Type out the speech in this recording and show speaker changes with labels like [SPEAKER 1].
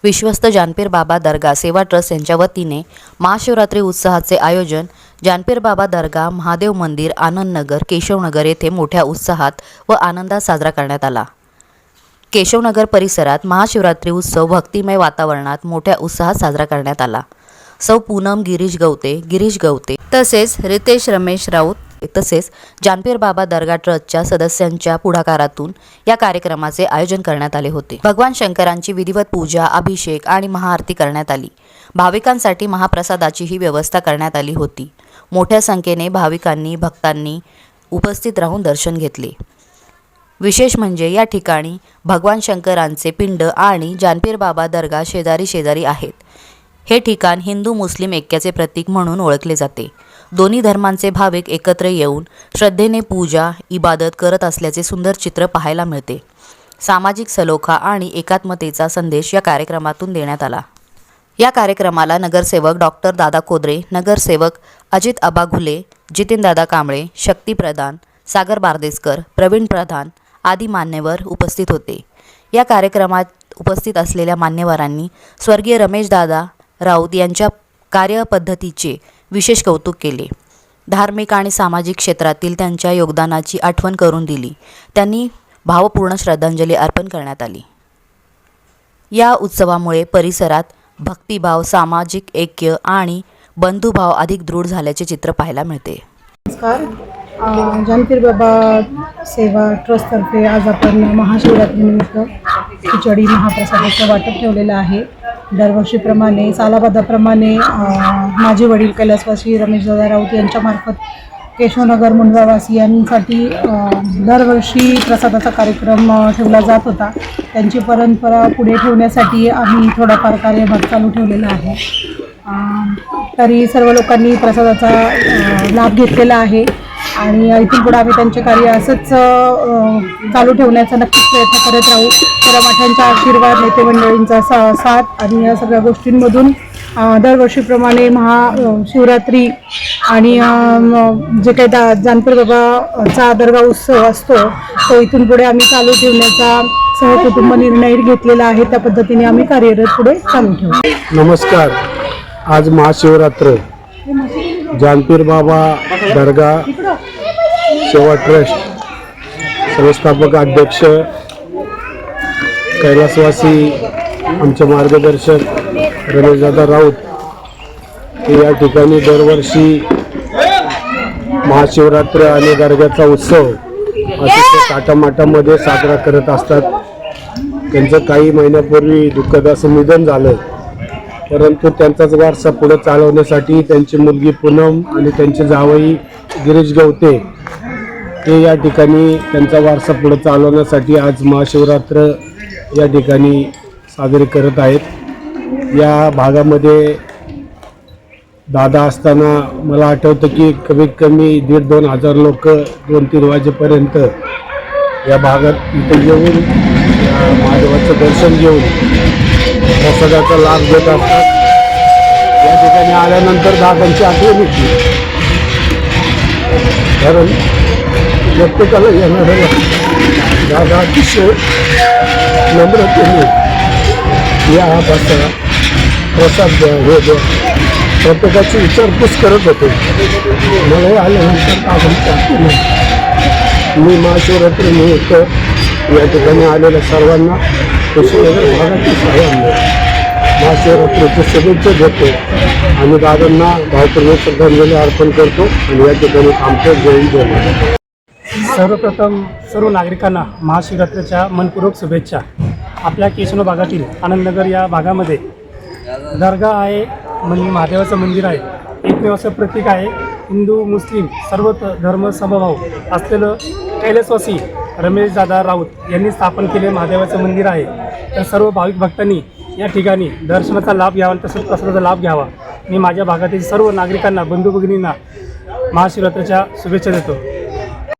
[SPEAKER 1] विश्वस्त जानपीर बाबा दर्गा सेवा ट्रस्ट यांच्या वतीने महाशिवरात्री उत्सवाचे आयोजन जानपीर बाबा दर्गा महादेव मंदिर आनंदनगर केशवनगर येथे मोठ्या उत्साहात व आनंदात साजरा करण्यात आला। केशवनगर परिसरात महाशिवरात्री उत्सव भक्तिमय वातावरणात मोठ्या उत्साहात साजरा करण्यात आला। सौ पूनम गिरीश गवते तसेच रितेश रमेश राऊत तसेच जानपीर बाबा दर्गा ट्रस्टच्या सदस्यांच्या पुढाकारातून या कार्यक्रमाचे आयोजन करण्यात आले होते। भगवान शंकरांची विधिवत पूजा, अभिषेक आणि महाआरती करण्यात आली। भाविकांसाठी महाप्रसादाचीही व्यवस्था करण्यात आली होती। मोठ्या संख्येने भाविकांनी भक्तांनी उपस्थित राहून दर्शन घेतले। विशेष म्हणजे या ठिकाणी भगवान शंकरांचे पिंड आणि जानपीर बाबा दर्गा शेजारी आहेत। हे ठिकाण हिंदू मुस्लिम ऐक्याचे प्रतीक म्हणून ओळखले जाते। दोन्ही धर्मांचे भाविक एकत्र येऊन श्रद्धेने पूजा इबादत करत असल्याचे सुंदर चित्र पाहायला मिळते। सामाजिक सलोखा आणि एकात्मतेचा संदेश या कार्यक्रमातून देण्यात आला। या कार्यक्रमाला नगरसेवक डॉक्टर दादा कोदरे, नगरसेवक अजित आबा घुले, जितेन दादा कांबळे, शक्ती प्रधान, सागर बारदेसकर, प्रवीण प्रधान आदी मान्यवर उपस्थित होते। या कार्यक्रमात उपस्थित असलेल्या मान्यवरांनी स्वर्गीय रमेश दादा राऊत यांच्या कार्यपद्धतीचे विशेष कौतुक केले। धार्मिक आणि सामाजिक क्षेत्रातील त्यांच्या योगदानाची आठवण करून दिली। त्यांनी भावपूर्ण श्रद्धांजली अर्पण करण्यात आली। या उत्सवामुळे परिसरात भक्तिभाव, सामाजिक ऐक्य आणि बंधुभाव अधिक दृढ झाल्याचे चित्र पाहायला मिळते।
[SPEAKER 2] नमस्कार, जानपीर बाबा सेवा ट्रस्टतर्फे आज आपण महाशिवरात्रीनिमित्त खिचडी महाप्रसादाचं वाटप ठेवलेलं आहे। दरवर्षीप्रमाणे सालाबादाप्रमाणे माझे वडील कैलासवासी रमेशदादा राऊत यांच्यामार्फत केशवनगर मुंडवावासियांसाठी दरवर्षी प्रसादाचा कार्यक्रम ठेवला जात होता। त्यांची परंपरा पुढे ठेवण्यासाठी आम्ही थोडाफार कार्यभाग चालू ठेवलेला आहे। तरी सर्व लोकांनी प्रसादाचा लाभ घेतलेला आहे आणि इथून पुढे आम्ही त्यांचे कार्य असंच चालू ठेवण्याचा नक्कीच प्रयत्न करत राहू। मठांचा आशीर्वाद, नेते मंडळींचा साथ आणि या सगळ्या गोष्टींमधून दरवर्षीप्रमाणे महाशिवरात्री आणि जे काही जानपीर बाबाचा दर्गा उत्सव असतो तो इथून पुढे आम्ही चालू ठेवण्याचा सहकुटुंब निर्णय घेतलेला आहे। त्या पद्धतीने आम्ही कार्यरत पुढे चालू ठेवू।
[SPEAKER 3] नमस्कार, आज महाशिवरात्र जानपीर बाबा दर्गा सेवा ट्रस्ट संस्थापक अध्यक्ष कैलासवासी आमचे मार्गदर्शक रमेशदादा राऊत हे या ठिकाणी दरवर्षी महाशिवरात्र आणि दर्ग्याचा उत्सव अतिशय थाटामाटामध्ये साजरा करत असतात। त्यांचं काही महिन्यापूर्वी दुःखद असं निधन झालं, परंतु त्यांचाच वारसा पुढे चालवण्यासाठी त्यांची मुलगी पूनम आणि त्यांचे जावई गिरीश गवते हे या ठिकाणी त्यांचा वारसा पुढे चालवण्यासाठी आज महाशिवरात्र या ठिकाणी साजरी करत आहेत। या भागामध्ये दादा असताना मला आठवतं की कमीत कमी 1,500-2 हजार लोक 2-3 वाजेपर्यंत या भागात इथे येऊन महादेवाचं दर्शन घेऊन प्रसादाचा लाभ घेत असतात। या ठिकाणी आल्यानंतर दादांची आठवण येते, कारण प्रत्येकाला येणाऱ्याला दादा अतिशय नम्रतेने या प्रसाद द्या, हे द्या, प्रत्येकाची विचारपूस करत होते। मला आल्यानंतर दादांची आठवण मी महाशिवरात्री निमित्त या ठिकाणी आलेल्या सर्वांना केशवनगर भागातील सर्वांना महाशिवरात्रीच्या शुभेच्छा देतो आणि दादांना भावपूर्ण श्रद्धांजली अर्पण करतो आणि या ठिकाणी आमच्या जयंती।
[SPEAKER 4] सर्वप्रथम सर्व नागरिकांना महाशिवरात्रीच्या मनपूर्वक शुभेच्छा। आपल्या केशवनगर भागातील आनंदनगर या भागामध्ये दर्गा आहे, महादेवाचं मंदिर आहे। एकमेव असं प्रतीक आहे, हिंदू मुस्लिम सर्व धर्म समभाव असलेलं कैलासवासी रमेशदादा राऊत यांनी स्थापन केले महादेवाचं मंदिर आहे। तर सर्व भाविक भक्तांनी या ठिकाणी दर्शनाचा लाभ घ्यावा, तसंच प्रसादाचा लाभ घ्यावा। मी माझ्या भागातील सर्व नागरिकांना, बंधू भगिनींना महाशिवरात्रीच्या शुभेच्छा देतो।